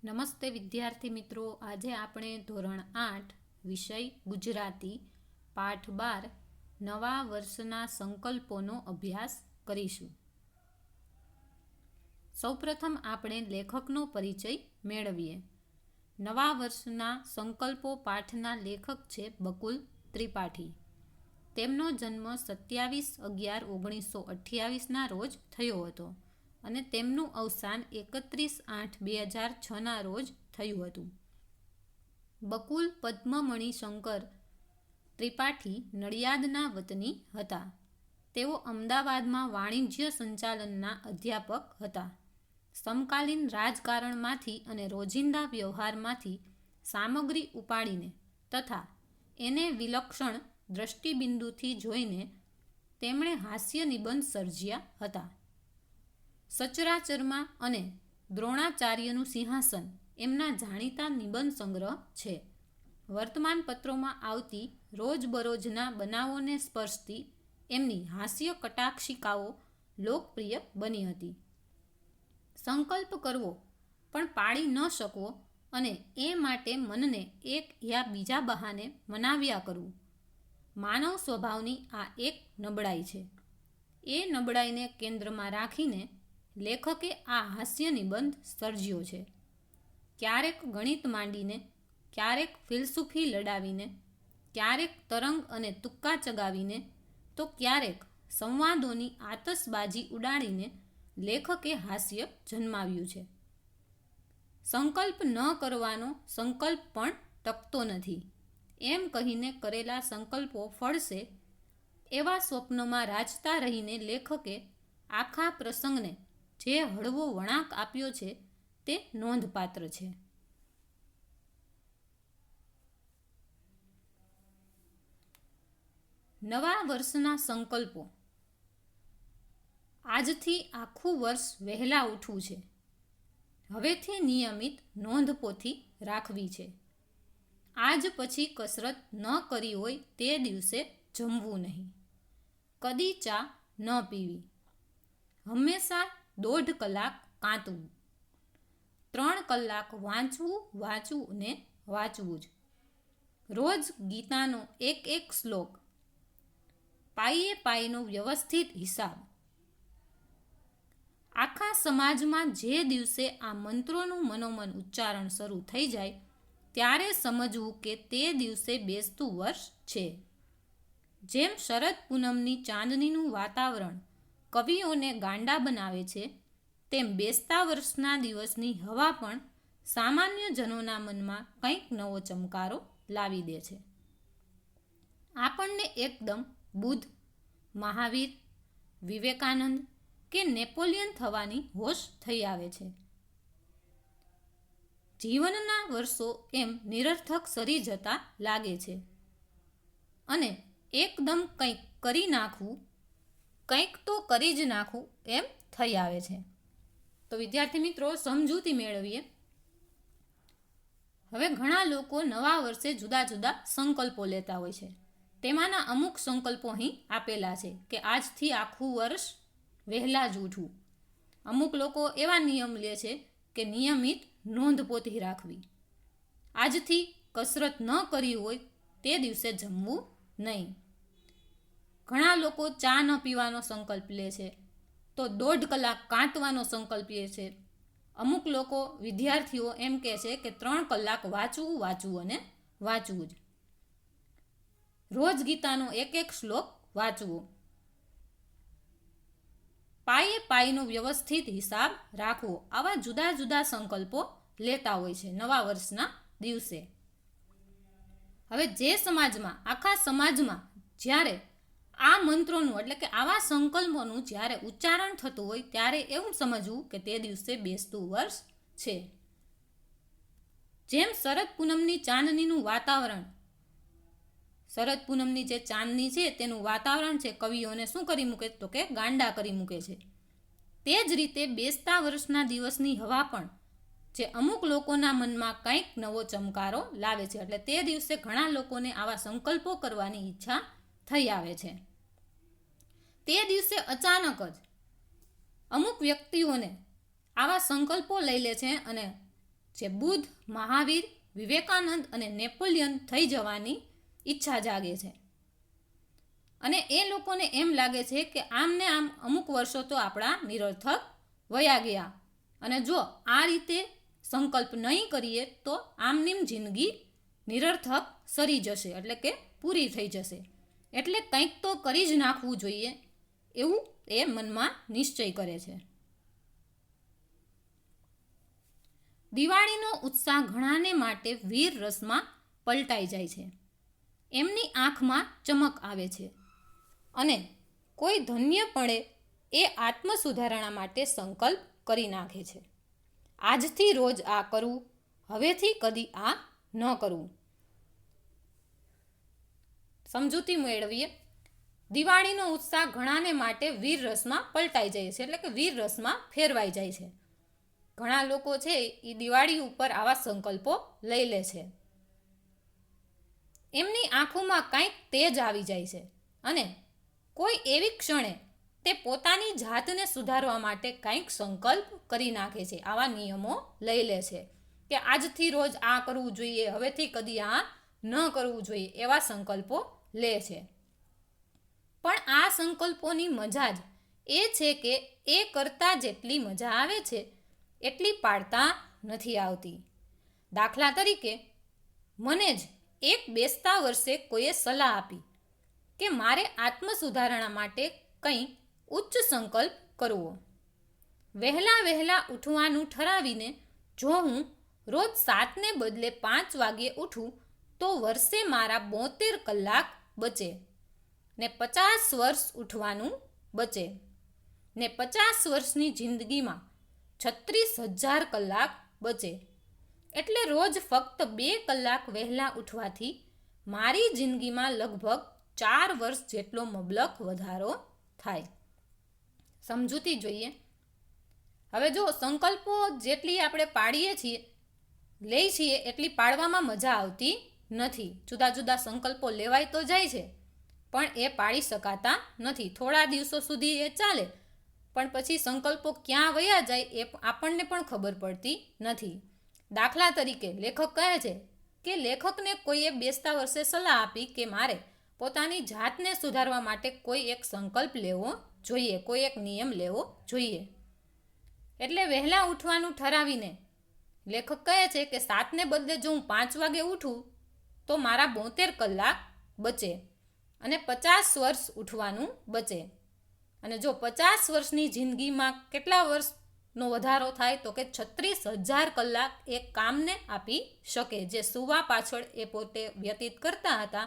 નમસ્તે વિદ્યાર્થી મિત્રો, આજે આપણે ધોરણ 8 વિષય ગુજરાતી પાઠ 12 નવા વર્ષના સંકલ્પોનો અભ્યાસ કરીશું. સૌપ્રથમ આપણે લેખકનો પરિચય મેળવીએ. નવા વર્ષના સંકલ્પો પાઠના લેખક છે બકુલ ત્રિપાઠી. તેમનો જન્મ 27/11/1928 રોજ થયો હતો અને તેમનું અવસાન 31/8/2006 રોજ થયું હતું. બકુલ પદ્મમણી શંકર ત્રિપાઠી નડિયાદના વતની હતા. તેઓ અમદાવાદમાં વાણિજ્ય સંચાલનના અધ્યાપક હતા. સમકાલીન રાજકારણમાંથી અને રોજિંદા વ્યવહારમાંથી સામગ્રી ઉપાડીને તથા એને વિલક્ષણ દ્રષ્ટિબિંદુથી જોઈને તેમણે હાસ્ય નિબંધ સર્જ્યા હતા. સચરાચરમાં અને દ્રોણાચાર્યનું સિંહાસન એમના જાણીતા નિબંધ સંગ્રહ છે. વર્તમાન પત્રોમાં આવતી રોજબરોજના બનાવોને સ્પર્શતી એમની હાસ્ય કટાક્ષિકાઓ લોકપ્રિય બની હતી. સંકલ્પ કરવો પણ પાળી ન શકવો અને એ માટે મનને એક યા બીજા બહાને મનાવ્યા કરવું, માનવ સ્વભાવની આ એક નબળાઈ છે. એ નબળાઈને કેન્દ્રમાં રાખીને લેખકે આ હાસ્ય નિબંધ સર્જ્યો છે. ક્યારેક ગણિત માંડીને, ક્યારેક ફિલસૂફી લડાવીને, ક્યારેક તરંગ અને તુક્કા ચગાવીને, તો ક્યારેક સંવાદોની આતશબાજી ઉડાડીને લેખકે હાસ્ય જન્માવ્યું છે. સંકલ્પ ન કરવાનો સંકલ્પ પણ ટકતો નથી એમ કહીને કરેલા સંકલ્પો ફળશે એવા સ્વપ્નમાં રાચતા રહીને લેખકે આખા પ્રસંગને જે હળવો વળાંક આપ્યો છે તે નોંધપાત્ર છે. નવા વર્ષના સંકલ્પો. આજથી આખું વર્ષ વહેલા ઉઠવું છે. હવેથી નિયમિત નોંધપોથી રાખવી છે. આજ પછી કસરત ન કરી હોય તે દિવસે જમવું નહીં. કદી ચા ન પીવી. હંમેશા 1.5 કલાક કાંતવું. 3 કલાક વાંચવું ને વાંચવું જ. રોજ ગીતાનો એક શ્લોક. પાઈએ પાઈનો વ્યવસ્થિત હિસાબ. આખા સમાજમાં જે દિવસે આ મંત્રોનું મનોમન ઉચ્ચારણ શરૂ થઈ જાય ત્યારે સમજવું કે તે દિવસે બેસતું વર્ષ છે. જેમ શરદ પૂનમની ચાંદનીનું વાતાવરણ કવિઓને ગાંડા બનાવે છે, તેમ બેસતા વર્ષના દિવસની હવા પણ સામાન્ય જનોના મનમાં કંઈક નવો ચમકારો લાવી દે છે. આપણને એકદમ બુદ્ધ, મહાવીર, વિવેકાનંદ કે નેપોલિયન થવાની હોશ થઈ આવે છે. જીવનના વર્ષો એમ નિરર્થક સરી જતા લાગે છે અને એકદમ કંઈક કરી નાખવું, કંઈક તો કરી જ નાખવું એમ થઈ આવે છે. તો વિદ્યાર્થી મિત્રો, સમજૂતી મેળવીએ. હવે ઘણા લોકો નવા વર્ષે જુદા જુદા સંકલ્પો લેતા હોય છે. તેમાંના અમુક સંકલ્પો અહીં આપેલા છે કે આજથી આખું વર્ષ વહેલા જ ઉઠવું. અમુક લોકો એવા નિયમ લે છે કે નિયમિત નોંધપોથી રાખવી. આજથી કસરત ન કરી હોય તે દિવસે જમવું નહીં. ઘણા લોકો ચા ન પીવાનો સંકલ્પ લે છે, તો 1.5 કલાક કાંતવાનો સંકલ્પ લે છે. અમુક લોકો વિદ્યાર્થીઓ એમ કહે છે કે 3 કલાક વાંચવું અને વાંચવું જ. રોજ ગીતાનો એક શ્લોક વાંચવો. પાયે પાયનો વ્યવસ્થિત હિસાબ રાખવો. આવા જુદા જુદા સંકલ્પો લેતા હોય છે નવા વર્ષના દિવસે. હવે જે સમાજમાં, આખા સમાજમાં જ્યારે આ મંત્રોનું એટલે કે આવા સંકલ્પોનું જ્યારે ઉચ્ચારણ થતું હોય ત્યારે એવું સમજવું કે તે દિવસે બેસતું વર્ષ છે. જેમ શરદ પૂનમની ચાંદનીનું વાતાવરણ, શરદ પૂનમની જે ચાંદની છે તેનું વાતાવરણ છે કવિઓને શું કરી મૂકે તો કે ગાંડા કરી મૂકે છે. તે જ રીતે બેસતા વર્ષના દિવસની હવા પણ જે અમુક લોકોના મનમાં કંઈક નવો ચમકારો લાવે છે. એટલે તે દિવસે ઘણા લોકોને આવા સંકલ્પો કરવાની ઈચ્છા થઈ આવે છે. તે દિવસે અચાનક જ અમુક વ્યક્તિઓને આવા સંકલ્પો લઈ લે છે અને જે બુદ્ધ, મહાવીર, વિવેકાનંદ અને નેપોલિયન થઈ જવાની ઈચ્છા જાગે છે. અને એ લોકોને એમ લાગે છે કે આમ ને આમ અમુક વર્ષો તો આપણા નિરર્થક વયા ગયા, અને જો આ રીતે સંકલ્પ નહીં કરીએ તો આમનીમ જિંદગી નિરર્થક સરી જશે, એટલે કે પૂરી થઈ જશે. એટલે કંઈક તો કરી જ નાખવું જોઈએ એવું એ મનમાં નિશ્ચય કરે છે. દિવાળીનો ઉત્સાહ ઘણાને માટે વીર રસમાં પલટાઈ જાય છે. એમની આંખમાં ચમક આવે છે અને કોઈ ધન્યપણે એ આત્મ સુધારણા માટે સંકલ્પ કરી નાખે છે. આજથી રોજ આ કરવું, હવેથી કદી આ ન કરવું. સમજૂતી મેળવીએ. દિવાળીનો ઉત્સાહ ઘણાને માટે વીર રસમાં પલટાઈ જાય છે, એટલે કે વીર રસમાં ફેરવાઈ જાય છે. ઘણા લોકો છે એ દિવાળી ઉપર આવા સંકલ્પો લઈ લે છે. એમની આંખોમાં કંઈક તેજ આવી જાય છે અને કોઈ એવી ક્ષણે તે પોતાની જાતને સુધારવા માટે કંઈક સંકલ્પ કરી નાખે છે. આવા નિયમો લઈ લે છે કે આજથી રોજ આ કરવું જોઈએ, હવેથી કદી આ ન કરવું જોઈએ, એવા સંકલ્પો લે છે. પણ આ સંકલ્પોની મજા જ એ છે કે એ કરતાં જેટલી મજા આવે છે એટલી પાડતા નથી આવતી. દાખલા તરીકે મને જ એક બેસતા વર્ષે કોઈએ સલાહ આપી કે મારે આત્મ સુધારણા માટે કંઈ ઉચ્ચ સંકલ્પ કરવો. વહેલા ઉઠવાનું ઠરાવીને જો હું રોજ 7 ને બદલે 5 વાગ્યે ઉઠું તો વર્ષે મારા 72 કલાક બચે ને 50 વર્ષ ઉઠવાનું બચે ને 50 વર્ષની જિંદગીમાં 36,000 કલાક બચે. એટલે રોજ ફક્ત 2 કલાક વહેલા ઉઠવાથી મારી જિંદગીમાં લગભગ 4 વર્ષ જેટલો મબલખ વધારો થાય. સમજૂતી જોઈએ. હવે જો સંકલ્પો જેટલી આપણે પાડીએ છીએ, લઈ છીએ, એટલી પાડવામાં મજા આવતી નથી. જુદા જુદા સંકલ્પો લેવાય તો જાય છે પણ એ પાડી શકાતા નથી. થોડા દિવસો સુધી એ ચાલે પણ પછી સંકલ્પો ક્યાં વયા જાય એ આપણને પણ ખબર પડતી નથી. દાખલા તરીકે લેખક કહે છે કે લેખકને કોઈએ બેસતા વર્ષે સલાહ આપી કે મારે પોતાની જાતને સુધારવા માટે કોઈ એક સંકલ્પ લેવો જોઈએ, કોઈ એક નિયમ લેવો જોઈએ. એટલે વહેલા ઉઠવાનું ઠરાવીને લેખક કહે છે કે 7 ને બદલે જો હું 5 વાગે ઉઠું તો મારા 72 કલાક બચે અને 50 વર્ષ ઉઠવાનું બચે. અને જો 50 વર્ષની જિંદગીમાં કેટલા વર્ષનો વધારો થાય તો કે 36,000 કલાક એ કામને આપી શકે. જે સુવા પાછળ એ પોતે વ્યતીત કરતા હતા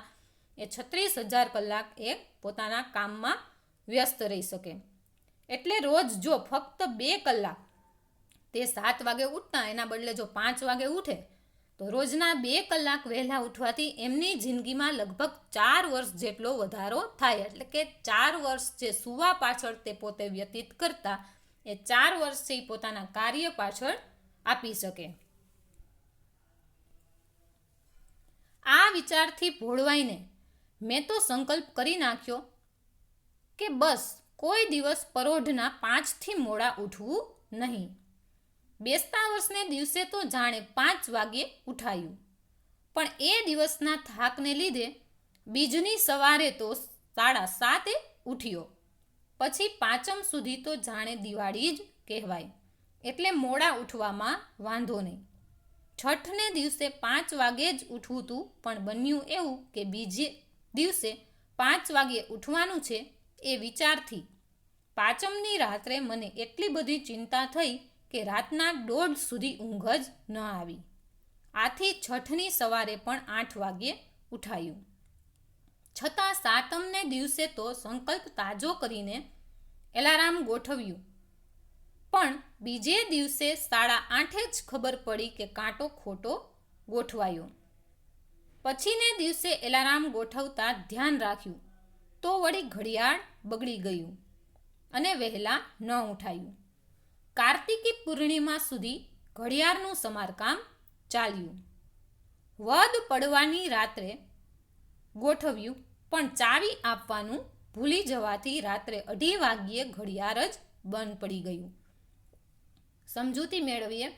એ 36,000 કલાક એ પોતાના કામમાં વ્યસ્ત રહી શકે. એટલે રોજ જો ફક્ત 2 કલાક તે 7 વાગે ઉઠતા એના બદલે જો 5 વાગે ઉઠે તો રોજના 2 કલાક વહેલા ઉઠવાથી એમની જિંદગીમાં લગભગ 4 વર્ષ જેટલો વધારો થાય. એટલે કે 4 વર્ષ જે સુવા પાછળ તે પોતે વ્યતીત કરતા એ 4 વર્ષથી પોતાના કાર્ય પાછળ આપી શકે. આ વિચારથી ભોળવાઈને મેં તો સંકલ્પ કરી નાખ્યો કે બસ કોઈ દિવસ પરોઢના 5થી મોડા ઉઠવું નહીં. બેસતા વર્ષને દિવસે તો જાણે 5 વાગ્યે ઉઠાયું, પણ એ દિવસના થાકને લીધે બીજની સવારે તો 7:30 ઉઠ્યો. પછી પાંચમ સુધી તો જાણે દિવાળી જ કહેવાય, એટલે મોડા ઉઠવામાં વાંધો નહીં. છઠને દિવસે 5 વાગે જ ઉઠવું હતું, પણ બન્યું એવું કે બીજે દિવસે 5 વાગ્યે ઉઠવાનું છે એ વિચારથી પાંચમની રાત્રે મને એટલી બધી ચિંતા થઈ કે રાતના 1:30 સુધી ઊંઘ જ ન આવી. આથી છઠની સવારે પણ 8 વાગ્યે ઉઠાયું. છતાં સાતમને દિવસે તો સંકલ્પ તાજો કરીને એલાર્મ ગોઠવ્યું, પણ બીજે દિવસે 8:30 જ ખબર પડી કે કાંટો ખોટો ગોઠવાયો. પછીને દિવસે એલાર્મ ગોઠવતા ધ્યાન રાખ્યું તો વળી ઘડિયાળ બગડી ગયું અને વહેલા ન ઉઠાયું. કાર્તિકી પૂર્ણિમા સુધી ઘડિયાળનું સમારકામ ચાલ્યું. વદ પડવાની રાત્રે ગોઠવ્યું, પણ ચાવી આપવાનું ભૂલી જવાથી રાત્રે 2:30 વાગ્યે ઘડિયાળ જ બંધ પડી ગયું. સમજૂતી મેળવીએ.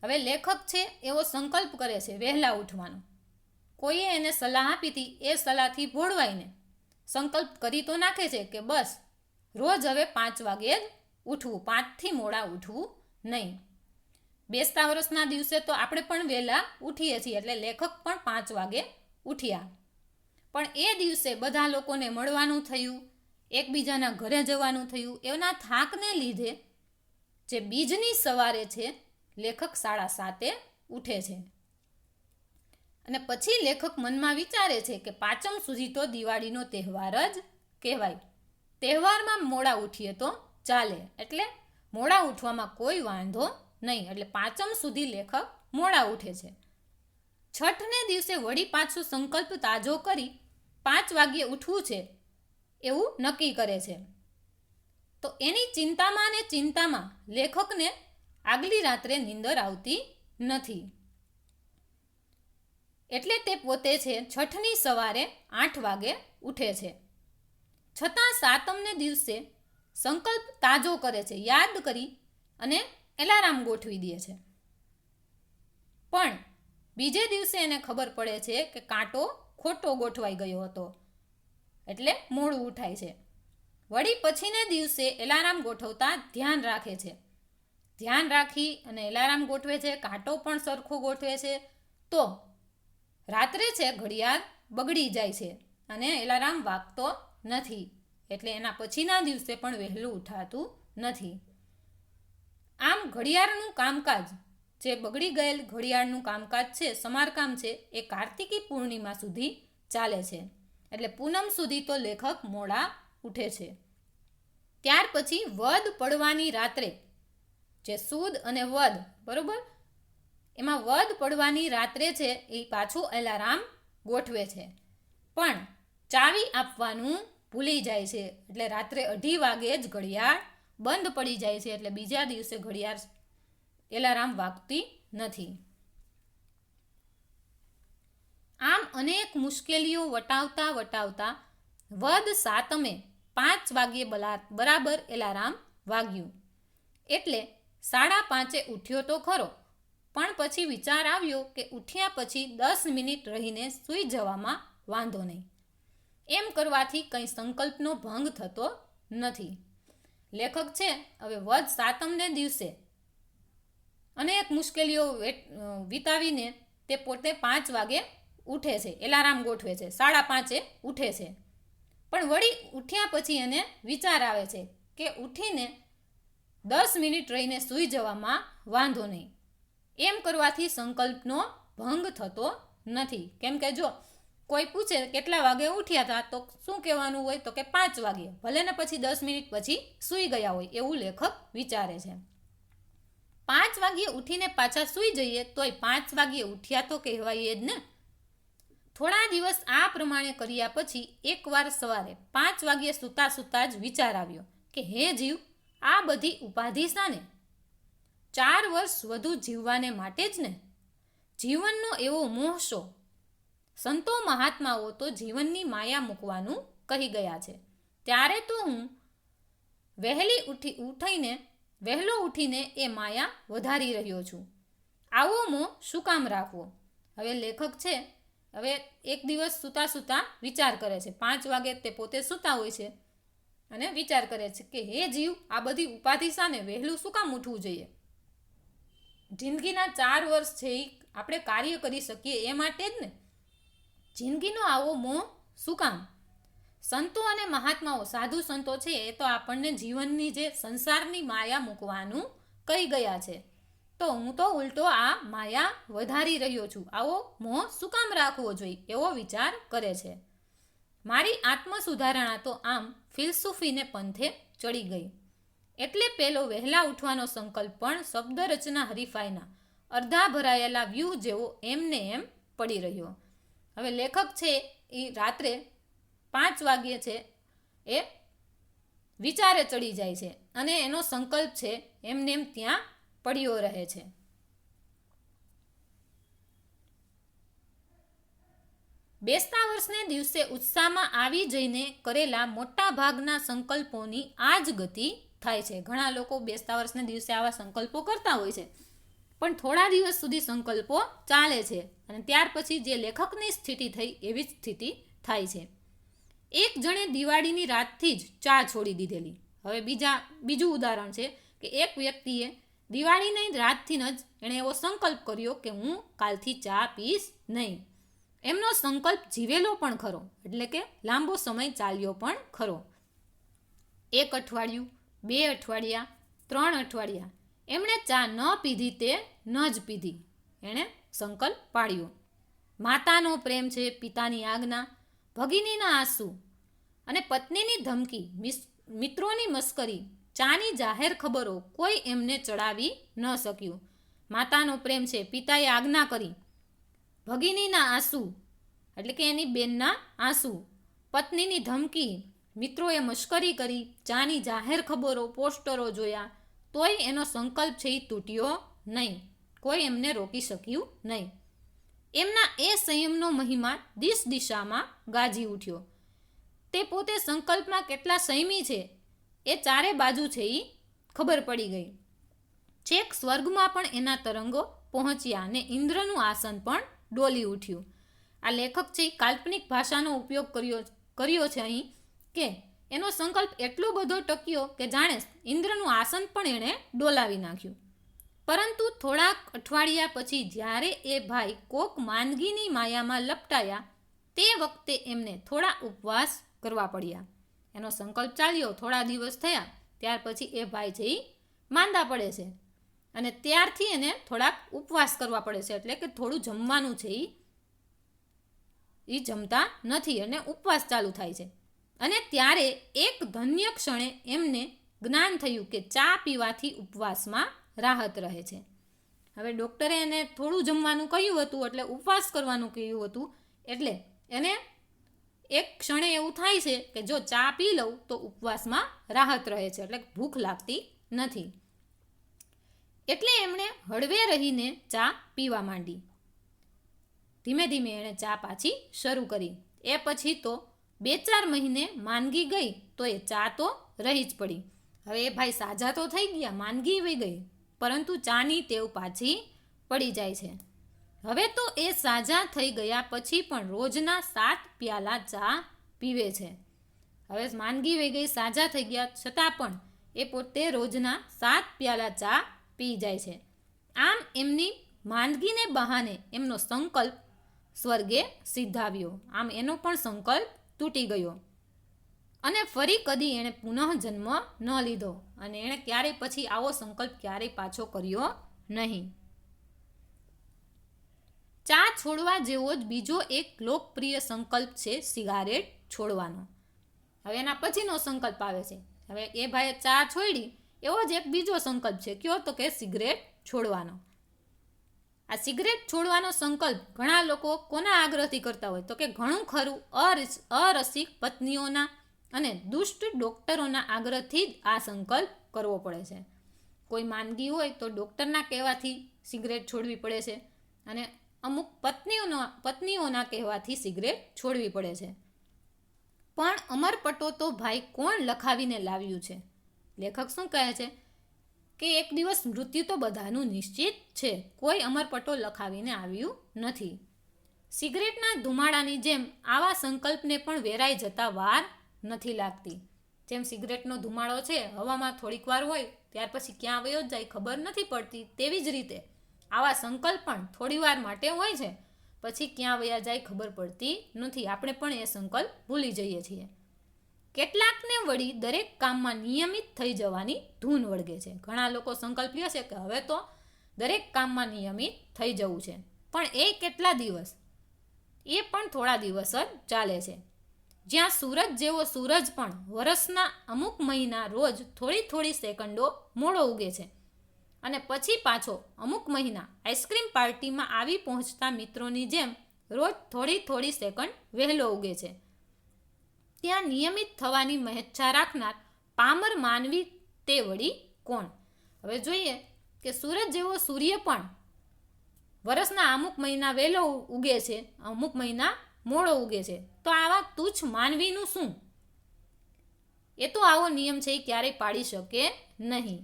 હવે લેખક છે એવો સંકલ્પ કરે છે વહેલા ઉઠવાનો. કોઈએ એને સલાહ આપી હતી, એ સલાહથી ભોળવાઈને સંકલ્પ કરી તો નાખે છે કે બસ રોજ હવે 5 વાગે જ ઉઠવું, 5થી મોડા ઉઠવું નહીં. બેસતા વર્ષના દિવસે તો આપણે પણ વહેલા ઉઠીએ છીએ, એટલે લેખક પણ 5 વાગે ઉઠ્યા. પણ એ દિવસે બધા લોકોને મળવાનું થયું, એકબીજાના ઘરે જવાનું થયું. એના થાકને લીધે જે બીજની સવારે છે લેખક 7:30 ઉઠે છે. અને પછી લેખક મનમાં વિચારે છે કે પાંચમ સુધી તો દિવાળીનો તહેવાર જ કહેવાય. તહેવારમાં મોડા ઉઠીએ તો ચાલે, એટલે મોડા ઉઠવામાં કોઈ વાંધો નહીં. એટલે પાંચમ સુધી લેખક મોડા ઉઠે છે. છઠને દિવસે વળી પાછો સંકલ્પ તાજો કરી 5 વાગ્યે ઉઠવું છે એવું નક્કી કરે છે. તો એની ચિંતામાં ને ચિંતામાં લેખકને આગલી રાત્રે નીંદર આવતી નથી. એટલે તે પોતે છે છઠની સવારે 8 વાગે ઉઠે છે. છતાં સાતમને દિવસે સંકલ્પ તાજો કરે છે, યાદ કરી અને એલાર્મ ગોઠવી દે છે. પણ બીજે દિવસે એને ખબર પડે છે કે કાંટો ખોટો ગોઠવાઈ ગયો હતો, એટલે મોડું ઉઠાય છે. વળી પછીને દિવસે એલાર્મ ગોઠવતા ધ્યાન રાખે છે. ધ્યાન રાખી અને એલાર્મ ગોઠવે છે, કાંટો પણ સરખો ગોઠવે છે. તો રાત્રે છે ઘડિયાળ બગડી જાય છે અને એલાર્મ વાગતો નથી. એટલે એના પછીના દિવસે પણ વહેલું ઉઠાતું નથી. આમ ઘડિયાળનું કામકાજ, જે બગડી ગયેલ ઘડિયાળનું કામકાજ છે, સમારકામ છે, એ કાર્તિકી પૂર્ણિમા સુધી ચાલે છે. એટલે પૂનમ સુધી તો લેખક મોડા ઉઠે છે. ત્યાર પછી વદ પડવાની રાત્રે, જે સુદ અને વદ, બરોબર, એમાં વદ પડવાની રાત્રે છે એ પાછું એલાર્મ ગોઠવે છે. પણ ચાવી આપવાનું ભૂલી જાય છે. એટલે રાત્રે 2:30 વાગે જ ઘડિયાળ બંધ પડી જાય છે. એટલે બીજા દિવસે ઘડિયાળ એલાર્મ વાગતી નથી. આમ અનેક મુશ્કેલીઓ વટાવતા વટાવતા વદ સાતમે 5 વાગ્યે બરાબર એલાર્મ વાગ્યું. એટલે 5:30 ઉઠ્યો તો ખરો, પણ પછી વિચાર આવ્યો કે ઉઠ્યા પછી 10 મિનિટ રહીને સૂઈ જવામાં વાંધો નહીં. એમ કરવાથી કંઈ સંકલ્પનો ભંગ થતો નથી. લેખક છે હવે વદ સાતમને દિવસે અનેક મુશ્કેલીઓ વિતાવીને તે પોતે 5 વાગે ઉઠે છે, એલાર્મ ગોઠવે છે, 5:30 ઉઠે છે. પણ વળી ઉઠ્યા પછી એને વિચાર આવે છે કે ઉઠીને 10 મિનિટ રહીને સૂઈ જવામાં વાંધો નહીં. એમ કરવાથી સંકલ્પનો ભંગ થતો નથી. કેમ કે જો કોઈ પૂછે કેટલા વાગે ઉઠ્યા હતા, તો શું કહેવાનું હોય, તો કે 5 વાગે. ભલે ને પછી 10 મિનિટ પછી સૂઈ ગયા હોય એવું લેખક વિચારે છે. 5 વાગ્યે ઉઠીને પાછા સૂઈ જઈએ તોય 5 વાગ્યે ઉઠ્યા તો કહેવાય જ ને. થોડા દિવસ આ પ્રમાણે કર્યા પછી એકવાર સવારે 5 વાગ્યે સૂતા સૂતા જ વિચાર આવ્યો કે હે જીવ, આ બધી ઉપાધિ શાને? 4 વર્ષ વધુ જીવવાને માટે જ ને. જીવનનો એવો મોહ શો? સંતો મહાત્માઓ તો જીવનની માયા મૂકવાનું કહી ગયા છે. ત્યારે તો હું વહેલો ઉઠીને એ માયા વધારી રહ્યો છું. આવો મોહ શું કામ રાખવો? હવે લેખક છે હવે એક દિવસ સૂતા સૂતા વિચાર કરે છે. 5 વાગે તે પોતે સૂતા હોય છે અને વિચાર કરે છે કે હે જીવ, આ બધી ઉપાધિ શાને? વહેલું શું કામ ઉઠવું જોઈએ? જિંદગીના 4 વર્ષ છે એ આપણે કાર્ય કરી શકીએ એ માટે જ ને. જિંદગીનો આવો મોહ શું કામ? સંતો અને મહાત્માઓ, સાધુ સંતો છે એ તો આપણને જીવનની જે સંસારની માયા મૂકવાનું કહી ગયા છે. તો હું તો ઉલટો આ માયા વધારી રહ્યો છું. આવો મોહ શું કામ રાખવો જોઈએ એવો વિચાર કરે છે. મારી આત્મ સુધારણા તો આમ ફિલસૂફીને પંથે ચડી ગઈ. એટલે પેલો વહેલા ઉઠવાનો સંકલ્પ પણ શબ્દ રચના હરીફાઈના અડધા ભરાયેલા વ્યૂહ જેવો એમને એમ પડી રહ્યો. હવે લેખક છે એ રાત્રે 5 વાગ્યે છે એ વિચારે ચડી જાય છે અને એનો સંકલ્પ છે એમને એમ ત્યાં પડ્યો રહે છે. બેસતા વર્ષને દિવસે ઉત્સાહમાં આવી જઈને કરેલા મોટા ભાગના સંકલ્પોની આ જ ગતિ થાય છે. ઘણા લોકો બેસતા વર્ષને દિવસે આવા સંકલ્પો કરતા હોય છે પણ થોડા દિવસ સુધી સંકલ્પો ચાલે છે અને ત્યાર પછી જે લેખકની સ્થિતિ થઈ એવી જ સ્થિતિ થાય છે. એક જણે દિવાળીની રાતથી જ ચા છોડી દીધેલી. હવે બીજું ઉદાહરણ છે કે એક વ્યક્તિએ દિવાળીની રાતથી જ એણે એવો સંકલ્પ કર્યો કે હું કાલથી ચા પીશ નહીં. એમનો સંકલ્પ જીવેલો પણ ખરો, એટલે કે લાંબો સમય ચાલ્યો પણ ખરો. 1 અઠવાડિયું, 2 અઠવાડિયા, 3 અઠવાડિયા એમણે ચા ન પીધી તે ન જ પીધી. એણે સંકલ્પ પાડ્યો. માતાનો પ્રેમ છે, પિતાની આજ્ઞા, ભગિનીના આંસુ અને પત્નીની ધમકી, મિત્રોની મસ્કરી, ચાની જાહેર ખબરો કોઈ એમને ચડાવી ન શક્યું. માતાનો પ્રેમ છે, પિતાએ આજ્ઞા કરી, ભગિનીના આંસુ એટલે કે એની બેનના આંસુ, પત્નીની ધમકી, મિત્રોએ મશ્કરી કરી, ચાની જાહેર ખબરો, પોસ્ટરો જોયા, તોય એનો સંકલ્પ છે એ તૂટ્યો નહીં. કોઈ એમને રોકી શક્યું નહીં. એમના એ સંયમનો મહિમા દિશામાં ગાજી ઉઠ્યો. તે પોતે સંકલ્પમાં કેટલા સંયમી છે એ ચારે બાજુ છે એ ખબર પડી ગઈ. છેક સ્વર્ગમાં પણ એના તરંગો પહોંચ્યા અને ઇન્દ્રનું આસન પણ ડોલી ઉઠ્યું. આ લેખક છે કાલ્પનિક ભાષાનો ઉપયોગ કર્યો છે અહીં કે એનો સંકલ્પ એટલો બધો ટક્યો કે જાણે ઇન્દ્રનું આસન પણ એણે ડોલાવી નાખ્યું. પરંતુ થોડાક અઠવાડિયા પછી જ્યારે એ ભાઈ કોક માંદગીની માયામાં લપટાયા તે વખતે એમને થોડા ઉપવાસ કરવા પડ્યા. એનો સંકલ્પ ચાલ્યો, થોડા દિવસ થયા, ત્યાર પછી એ ભાઈ છે એ માંદા પડે છે અને ત્યારથી એને થોડાક ઉપવાસ કરવા પડે છે, એટલે કે થોડું જમવાનું છે એ જમતા નથી અને ઉપવાસ ચાલુ થાય છે. અને ત્યારે એક ધન્ય ક્ષણે એમને જ્ઞાન થયું કે ચા પીવાથી ઉપવાસમાં રાહત રહે છે. હવે ડૉક્ટરે એને થોડું જમવાનું કહ્યું હતું એટલે ઉપવાસ કરવાનું કહ્યું હતું, એટલે એને એક ક્ષણે એવું થાય છે કે જો ચા પી લઉં તો ઉપવાસમાં રાહત રહે છે, એટલે ભૂખ લાગતી નથી. એટલે એમણે હળવે રહીને ચા પીવા માંડી. ધીમે ધીમે એણે ચા પાછી શરૂ કરી. એ પછી તો 2-4 મહિને માંદગી ગઈ તો એ ચા તો રહી જ પડી. હવે એ ભાઈ સાજા તો થઈ ગયા, માંદગી વહી ગઈ, પરંતુ ચાની ટેવ પાછી પડી જાય છે. હવે તો એ સાજા થઈ ગયા પછી પણ રોજના 7 પ્યાલા ચા પીવે છે. હવે માંદગી વહી ગઈ, સાજા થઈ ગયા છતાં પણ એ પોતે રોજના 7 પ્યાલા ચા પી જાય છે. આમ એમની માંદગીને બહાને એમનો સંકલ્પ સ્વર્ગે સિદ્ધાવ્યો. આમ એનો પણ સંકલ્પ તૂટી ગયો અને ફરી કદી એણે પુનઃ જન્મ ન લીધો અને એણે ક્યારેય પછી આવો સંકલ્પ ક્યારેય પાછો કર્યો નહીં. ચા છોડવા જેવો જ બીજો એક લોકપ્રિય સંકલ્પ છે સિગારેટ છોડવાનો. હવે એના પછીનો સંકલ્પ આવે છે. હવે એ ભાઈએ ચા છોડી એવો જ એક બીજો સંકલ્પ છે. કયો તો કે સિગરેટ છોડવાનો. આ સિગરેટ છોડવાનો સંકલ્પ ઘણા લોકો કોના આગ્રહથી કરતા હોય તો કે ઘણું ખરું અરસિક પત્નીઓના અને દુષ્ટ ડૉક્ટરોના આગ્રહથી જ આ સંકલ્પ કરવો પડે છે. કોઈ માંદગી હોય તો ડૉક્ટરના કહેવાથી સિગરેટ છોડવી પડે છે અને અમુક પત્નીઓના કહેવાથી સિગરેટ છોડવી પડે છે. પણ અમરપટો તો ભાઈ કોણ લખાવીને લાવ્યું છે? લેખક શું કહે છે કે એક દિવસ મૃત્યુ તો બધાનું નિશ્ચિત છે, કોઈ અમરપટો લખાવીને આવ્યું નથી. સિગરેટના ધુમાડાની જેમ આવા સંકલ્પને પણ વેરાઈ જતા વાર નથી લાગતી. જેમ સિગરેટનો ધુમાડો છે હવામાં થોડીક વાર હોય ત્યાર પછી ક્યાં વયો જાય ખબર નથી પડતી, તેવી જ રીતે આવા સંકલ્પ પણ થોડી વાર માટે હોય છે, પછી ક્યાં વયા જાય ખબર પડતી નથી. આપણે પણ એ સંકલ્પ ભૂલી જઈએ છીએ. કેટલાકને વળી દરેક કામમાં નિયમિત થઈ જવાની ધૂન વળગે છે. ઘણા લોકો સંકલ્પ લે છે કે હવે તો દરેક કામમાં નિયમિત થઈ જવું છે, પણ એ કેટલા દિવસ? એ પણ થોડા દિવસ જ ચાલે છે. જ્યાં સૂરજ જેવો સૂરજ પણ વરસના અમુક મહિના રોજ થોડી સેકન્ડો મોડો ઉગે છે અને પછી પાછો અમુક મહિના આઈસ્ક્રીમ પાર્ટીમાં આવી પહોંચતા મિત્રોની જેમ રોજ થોડી સેકન્ડ વહેલો ઉગે છે. ત્યાં નિયમિત થવાની મહેચ્છા રાખનાર પામર માનવી તે વળી કોણ? હવે જોઈએ કે સૂરજ જેવો સૂર્ય પણ વરસના અમુક મહિના વહેલો ઉગે છે, અમુક મહિના મોડો ઉગે છે, તો આવા તુચ્છ માનવીનું શું? એ તો આવો નિયમ છે એ ક્યારેય પાડી શકે નહીં.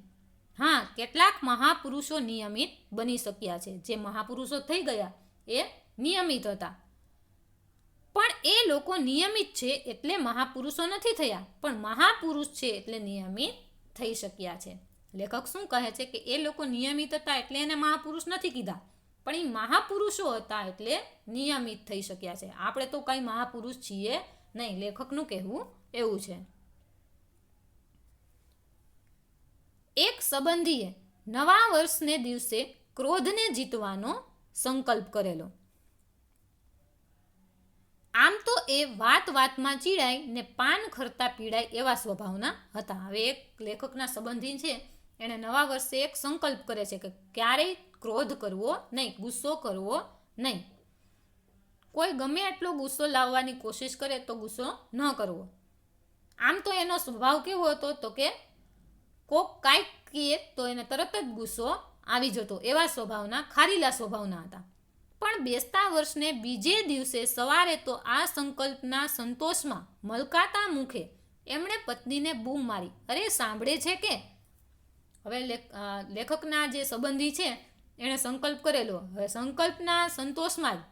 હા, કેટલાક મહાપુરુષો નિયમિત બની શક્યા છે. જે મહાપુરુષો થઈ ગયા એ નિયમિત હતા, પણ એ લોકો નિયમિત છે એટલે મહાપુરુષો નથી થયા, પણ મહાપુરુષ છે એટલે નિયમિત થઈ શક્યા છે. લેખક શું કહે છે કે એ લોકો નિયમિત હતા એટલે એને મહાપુરુષ નથી કીધા, પણ એ મહાપુરુષો હતા એટલે નિયમિત થઈ શક્યા છે. આપણે તો કંઈ મહાપુરુષ છીએ નહીં, લેખકનું કહેવું એવું છે. એક સંબંધીએ નવા વર્ષને દિવસે ક્રોધને જીતવાનો સંકલ્પ કરેલો. આમ તો એ વાત વાતમાં ચીડાય ને પાન ખરતા પીડાય એવા સ્વભાવના હતા. હવે એક લેખકના સંબંધી છે, એણે નવા વર્ષે એક સંકલ્પ કરે છે કે ક્યારેય ક્રોધ કરવો નહીં, ગુસ્સો કરવો નહીં. કોઈ ગમે એટલો ગુસ્સો લાવવાની કોશિશ કરે તો ગુસ્સો ન કરવો. આમ તો એનો સ્વભાવ કેવો હતો તો કે કોક કાંઈક કહે તો એને તરત જ ગુસ્સો આવી જતો, એવા સ્વભાવના, ખારીલા સ્વભાવના હતા. પણ બેસતા વર્ષને બીજે દિવસે સવારે તો આ સંકલ્પના સંતોષમાં મલકાતા મુખે એમણે પત્નીને બૂમ મારી, અરે સાંભળે છે કે? હવે લેખકના જે સંબંધી છે એણે સંકલ્પ કરેલો, હવે સંકલ્પના સંતોષમાં જ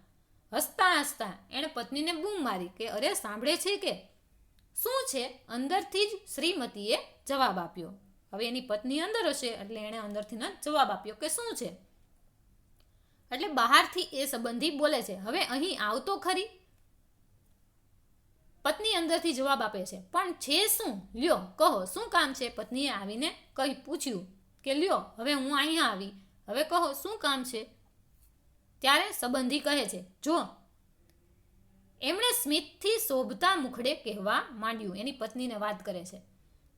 હસતા હસતા એણે પત્નીને બૂમ મારી કે અરે સાંભળે છે કે? શું છે? અંદરથી જ શ્રીમતીએ જવાબ આપ્યો. હવે એની પત્ની અંદર હશે એટલે એણે અંદરથી જ જવાબ આપ્યો કે શું છે? એટલે બહારથી એ સંબંધી બોલે છે, હવે અહીં આવતો ખરી? પત્ની અંદરથી જવાબ આપે છે, પણ છે શું? લ્યો કહો, શું કામ છે? પત્નીએ આવીને કહી પૂછ્યું કે લ્યો હવે હું અહીંયા આવી, હવે કહો શું કામ છે? ત્યારે સંબંધી કહે છે, જો. એમણે સ્મિતથી શોભતા મુખડે કહેવા માંડ્યું, એની પત્નીને વાત કરે છે,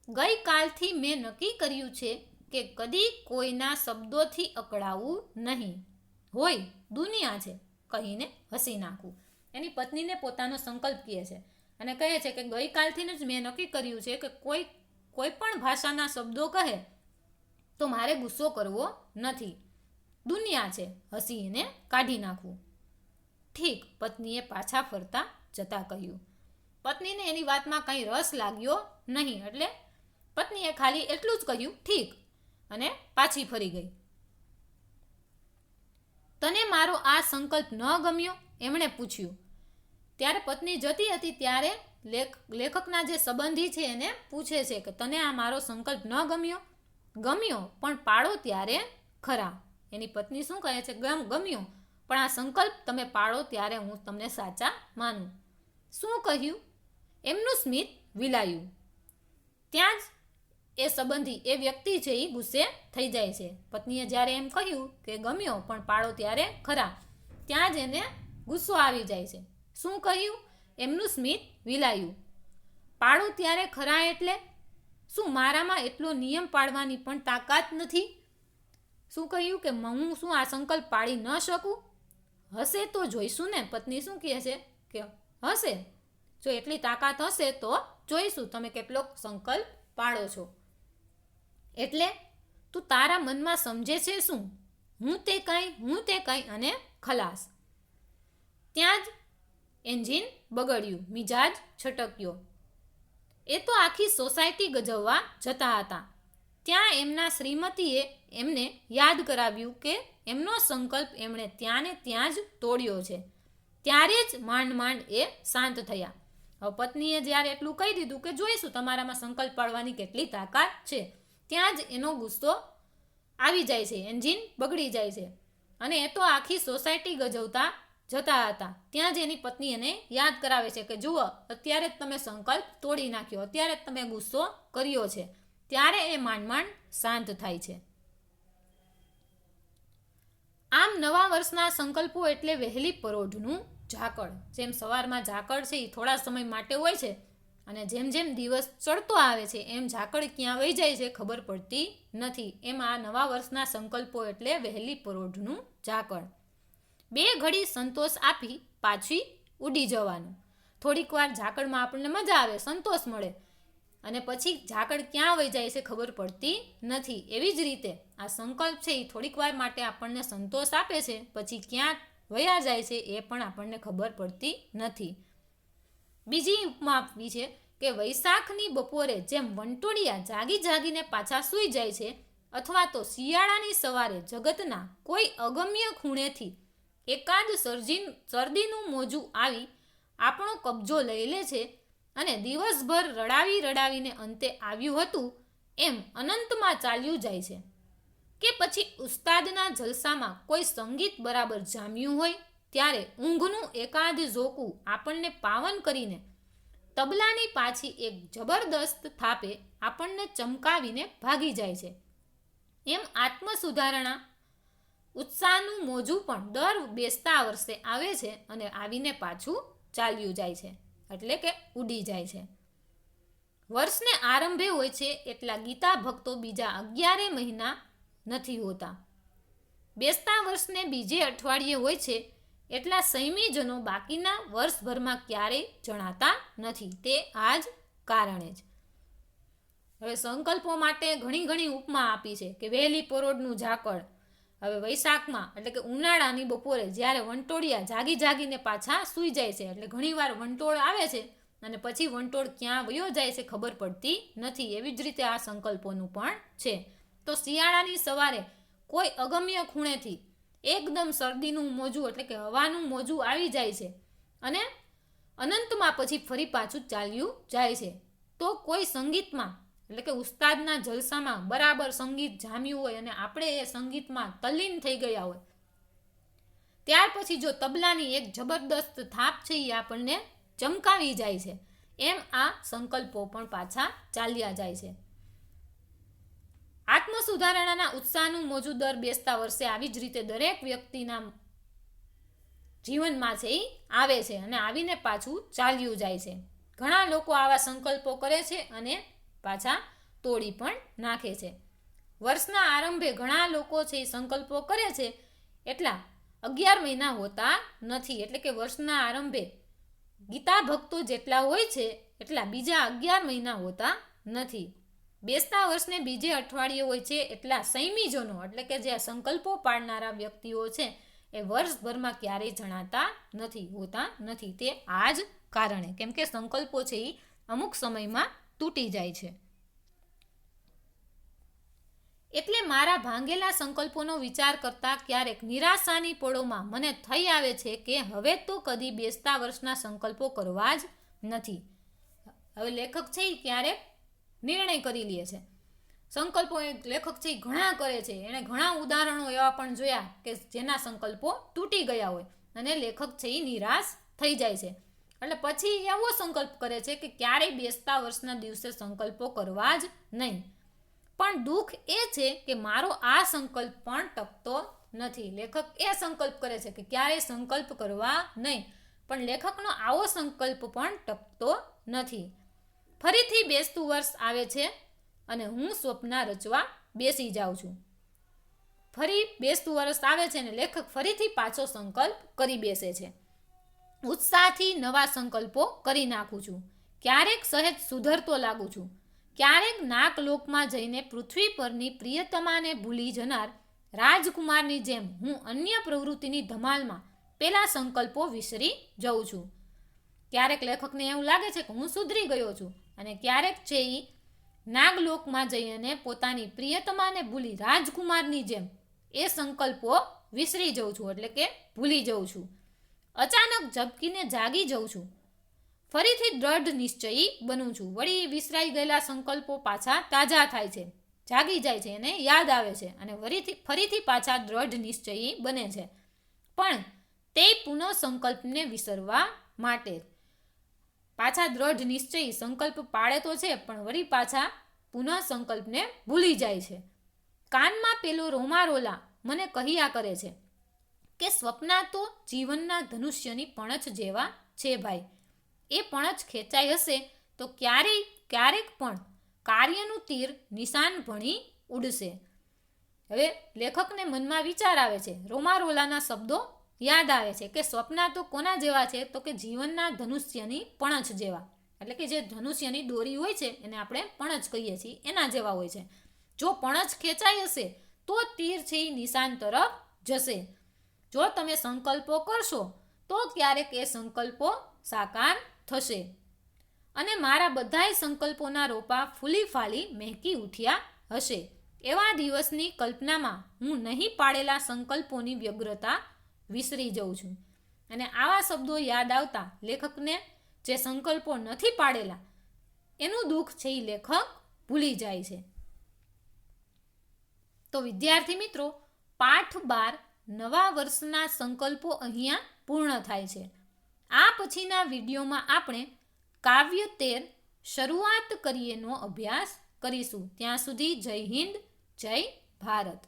ગઈકાલથી મેં નક્કી કર્યું છે કે કદી કોઈના શબ્દોથી અકળાવું નહીં, હોય દુનિયા છે કહીને હસી નાખવું. એની પત્નીને પોતાનો સંકલ્પ કહે છે અને કહે છે કે ગઈકાલથી જ મેં નક્કી કર્યું છે કે કોઈ પણ ભાષાના શબ્દો કહે તો મારે ગુસ્સો કરવો નથી, દુનિયા છે હસીને કાઢી નાખવું. ઠીક, પત્નીએ પાછા ફરતા જતા કહ્યું. પત્નીને એની વાતમાં કંઈ રસ લાગ્યો નહીં એટલે પત્નીએ ખાલી એટલું જ કહ્યું ઠીક, અને પાછી ફરી ગઈ. તને મારો આ સંકલ્પ ન ગમ્યો? એમણે પૂછ્યું. ત્યારે પત્ની જતી હતી ત્યારે લેખકના જે સંબંધી છે એને પૂછે છે કે તને આ મારો સંકલ્પ ન ગમ્યો? ગમ્યો, પણ પાડો ત્યારે ખરા. એની પત્ની શું કહે છે? ગમ્યો, પણ આ સંકલ્પ તમે પાડો ત્યારે હું તમને સાચા માનું. શું કહ્યું? એમનું સ્મિત વિલાયું. ત્યાં જ એ સંબંધી, એ વ્યક્તિ છે એ ગુસ્સે થઈ જાય છે. પત્નીએ જ્યારે એમ કહ્યું કે ગમ્યો પણ પાડો ત્યારે ખરા, ત્યાં જ એને ગુસ્સો આવી જાય છે. શું કહ્યું? એમનું સ્મિત વિલાયું. પાડો ત્યારે ખરા એટલે શું મારામાં એટલો નિયમ પાડવાની પણ તાકાત નથી? શું કહ્યું કે હું શું આ સંકલ્પ પાડી ન શકું? હશે તો જોઈશું ને. પત્ની શું કહે છે કે હશે, જો એટલી તાકાત હશે તો જોઈશું તમે કેટલો સંકલ્પ પાડો છો. એટલે તું તારા મનમાં સમજે છે શું? હું તે કાંઈ અને ખલાસ. ત્યાં જ એન્જિન બગડ્યું, મિજાજ છટક્યો. એ તો આખી સોસાયટી ગજવવા જતા હતા. ત્યાં એમના શ્રીમતીએ એમને યાદ કરાવ્યું કે એમનો સંકલ્પ એમણે ત્યાં ને ત્યાં જ તોડ્યો છે. ત્યારે જ માંડ એ શાંત થયા. હવે પત્નીએ જ્યારે એટલું કહી દીધું કે જોઈશું તમારામાં સંકલ્પ પાડવાની કેટલી તાકાત છે, ત્યાં જ એનો ગુસ્સો આવી જાય છે, એન્જિન બગડી જાય છે. અને એ તો આખી સોસાયટી ગજવતા જતા હતા. ત્યાં જ એની પત્ની એને યાદ કરાવે છે કે જુઓ, અત્યારે જ તમે સંકલ્પ તોડી નાખ્યો, અત્યારે જ તમે ગુસ્સો કર્યો છે. ત્યારે એ માંડ શાંત થાય છે. આમ નવા વર્ષના સંકલ્પો એટલે વહેલી પરોઢનું ઝાકળ. જેમ સવારમાં ઝાકળ છે એ થોડા સમય માટે હોય છે, અને જેમ જેમ દિવસ ચડતો આવે છે એમ ઝાકળ ક્યાં વહી જાય છે ખબર પડતી નથી. એમ આ નવા વર્ષના સંકલ્પો એટલે વહેલી પરોઢનું ઝાકળ. બે ઘડી સંતોષ આપી પાછી ઉડી જવાનું. થોડીક વાર ઝાકળમાં આપણને મજા આવે, સંતોષ મળે, અને પછી ઝાકળ ક્યાં વહી જાય છે ખબર પડતી નથી. એવી જ રીતે આ સંકલ્પ છે એ થોડીક વાર માટે આપણને સંતોષ આપે છે, પછી ક્યાં વયા જાય છે એ પણ આપણને ખબર પડતી નથી. બીજી ઉપમા આપવી છે કે વૈશાખની બપોરે જેમ વંટોળિયા જાગીને પાછા સૂઈ જાય છે, અથવા તો શિયાળાની સવારે જગતના કોઈ અગમ્ય ખૂણેથી એકાદ શરદીનું મોજું આવી આપણો કબજો લઈ લે છે અને દિવસભર રડાવીને અંતે આવ્યું હતું એમ અનંતમાં ચાલ્યું જાય છે, કે પછી ઉસ્તાદના જલસામાં કોઈ સંગીત બરાબર જામ્યું હોય ત્યારે ઊંઘનું એકાદ ઝોકું આપણને પાવન કરીને તબલાની પાછી એક જબરદસ્ત થાપે આપણને ચમકાવીને ભાગી જાય છે, એમ આત્મસુધારણા ઉત્સાહનું મોજું પણ દર બેસતા વર્ષે આવે છે અને આવીને પાછું ચાલ્યું જાય છે, એટલે કે ઉડી જાય છે. વર્ષને આરંભે હોય છે એટલા ગીતા ભક્તો બીજા 11 મહિના નથી હોતા. બેસતા વર્ષને બીજે અઠવાડિયે હોય છે એટલા સંયમીજનો બાકીના વર્ષભરમાં ક્યારેય જણાતા નથી. તે આ જ કારણે જ. હવે સંકલ્પો માટે ઘણી ઉપમા આપી છે કે વહેલી પરોઢનું ઝાકળ. હવે વૈશાખમાં એટલે કે ઉનાળાની બપોરે જ્યારે વંટોળિયા જાગીને પાછા સૂઈ જાય છે, એટલે ઘણીવાર વંટોળ આવે છે અને પછી વંટોળ ક્યાં વયો જાય છે ખબર પડતી નથી. એવી જ રીતે આ સંકલ્પોનું પણ છે. તો શિયાળાની સવારે કોઈ અગમ્ય ખૂણેથી એકદમ શરદીનું મોજું એટલે કે હવાનું મોજું આવી જાય છે અને અનંતમાં પછી ફરી પાછું ચાલ્યું જાય છે. તો કોઈ સંગીતમાં એટલે કે ઉસ્તાદના જલસામાં બરાબર સંગીત જામ્યું હોય અને આપણે એ સંગીતમાં તલ્લીન થઈ ગયા હોય, ત્યાર પછી જો તબલાની એક જબરદસ્ત થાપ છે એ આપણને ચમકાવી જાય છે, એમ આ સંકલ્પો પણ પાછા ચાલ્યા જાય છે. આત્મસુધારણાના ઉત્સાહનું મોજું દર બેસતા વર્ષે આવી જ રીતે દરેક વ્યક્તિના જીવનમાં છે એ આવે છે અને આવીને પાછું ચાલ્યું જાય છે. ઘણા લોકો આવા સંકલ્પો કરે છે અને પાછા તોડી પણ નાખે છે. વર્ષના આરંભે ઘણા લોકો છે એ સંકલ્પો કરે છે એટલા 11 મહિના હોતા નથી, એટલે કે વર્ષના આરંભે ગીતા ભક્તો જેટલા હોય છે એટલા બીજા 11 મહિના હોતા નથી. બેસતા વર્ષને બીજે અઠવાડિયે હોય છે એટલા સંયમીજનો એટલે કે જે સંકલ્પો પાડનારા વ્યક્તિઓ છે એ વર્ષભરમાં ક્યારેય જણાતા હોતા નથી. તે આ જ કારણે, કેમ કે સંકલ્પો છે એ અમુક સમયમાં તૂટી જાય છે. એટલે મારા ભાંગેલા સંકલ્પોનો વિચાર કરતા ક્યારેક નિરાશાની પળોમાં મને થઈ આવે છે કે હવે તો કદી બેસતા વર્ષના સંકલ્પો કરવા જ નથી. હવે લેખક છે એ ક્યારેક નિર્ણય કરી લે છે. સંકલ્પો લેખક છે એ ઘણા કરે છે. એણે ઘણા ઉદાહરણો એવા પણ જોયા કે જેના સંકલ્પો તૂટી ગયા હોય અને લેખક છે એ નિરાશ થઈ જાય છે. એટલે પછી એવો સંકલ્પ કરે છે કે ક્યારેય બેસતા વર્ષના દિવસે સંકલ્પો કરવા જ નહીં. પણ દુઃખ એ છે કે મારો આ સંકલ્પ પણ ટકતો નથી. લેખક એ સંકલ્પ કરે છે કે ક્યારેય સંકલ્પ કરવા નહીં, પણ લેખકનો આવો સંકલ્પ પણ ટકતો નથી. ફરીથી બેસતું વર્ષ આવે છે અને હું સ્વપ્ન રચવા બેસી જાઉં છું. ફરી બેસતું વર્ષ આવે છે અને લેખક ફરીથી પાછો સંકલ્પ કરી બેસે છે. ઉત્સાહથી નવા સંકલ્પો કરી નાખું છું. ક્યારેક સહેજ સુધરતો લાગુ છું. ક્યારેક નાગલોકમાં જઈને પૃથ્વી પરની પ્રિયતમાને ભૂલી જનાર રાજકુમારની જેમ હું અન્ય પ્રવૃત્તિની ધમાલમાં પેલા સંકલ્પો વિસરી જઉં છું. ક્યારેક લેખકને એવું લાગે છે કે હું સુધરી ગયો છું અને ક્યારેક છે એ નાગલોકમાં જઈને પોતાની પ્રિયતમાને ભૂલી રાજકુમારની જેમ એ સંકલ્પો વિસરી જઉં છું, એટલે કે ભૂલી જઉં છું. અચાનક ઝબકીને જાગી જઉં છું. ફરીથી દ્રઢ નિશ્ચયી બનું છું. વળી વિસરાઈ ગયેલા સંકલ્પો પાછા તાજા થાય છે, જાગી જાય છે, એને યાદ આવે છે અને ફરીથી પાછા દ્રઢ નિશ્ચયી બને છે. પણ તે પુનઃ સંકલ્પને વિસરવા માટે પાછા દ્રઢ નિશ્ચયી સંકલ્પ પાડે તો છે પણ વળી પાછા પુનઃ સંકલ્પને ભૂલી જાય છે. કાનમાં પેલો રોમારોલા મને કહ્યા કરે છે કે સ્વપ્ના તો જીવનના ધનુષ્યની પણછ જેવા છે ભાઈ. એ પણછ ખેંચાઈ હશે તો ક્યારેક પણ કાર્યનું તીર નિશાન ભણી ઉડશે. હવે લેખકને મનમાં વિચાર આવે છે, રોમારોલાના શબ્દો યાદ આવે છે કે સ્વપ્ના તો કોના જેવા છે તો કે જીવનના ધનુષ્યની પણછ જેવા, એટલે કે જે ધનુષ્યની દોરી હોય છે એને આપણે પણછ કહીએ છીએ, એના જેવા હોય છે. જો પણછ ખેંચાઈ હશે તો તીર છે એ નિશાન તરફ જશે. જો તમે સંકલ્પો કરશો તો ક્યારેક એ સંકલ્પો સાકાર થશે અને મારા બધાય સંકલ્પોના રોપા ફૂલી ફાલી મહેકી ઉઠ્યા હશે. એવા દિવસની કલ્પનામાં હું નહીં પાડેલા સંકલ્પોની વ્યગ્રતા વિસરી જઉં છું. અને આવા શબ્દો યાદ આવતા લેખકને જે સંકલ્પો નથી પાડેલા એનું દુઃખ છે એ લેખક ભૂલી જાય છે. તો વિદ્યાર્થી મિત્રો, પાઠ 12 નવા વર્ષના સંકલ્પો અહીંયા પૂર્ણ થાય છે. આ પછીના વિડીયોમાં આપણે કાવ્ય 13 શરૂઆત કરીએનો અભ્યાસ કરીશું. ત્યાં સુધી જય હિન્દ, જય ભારત.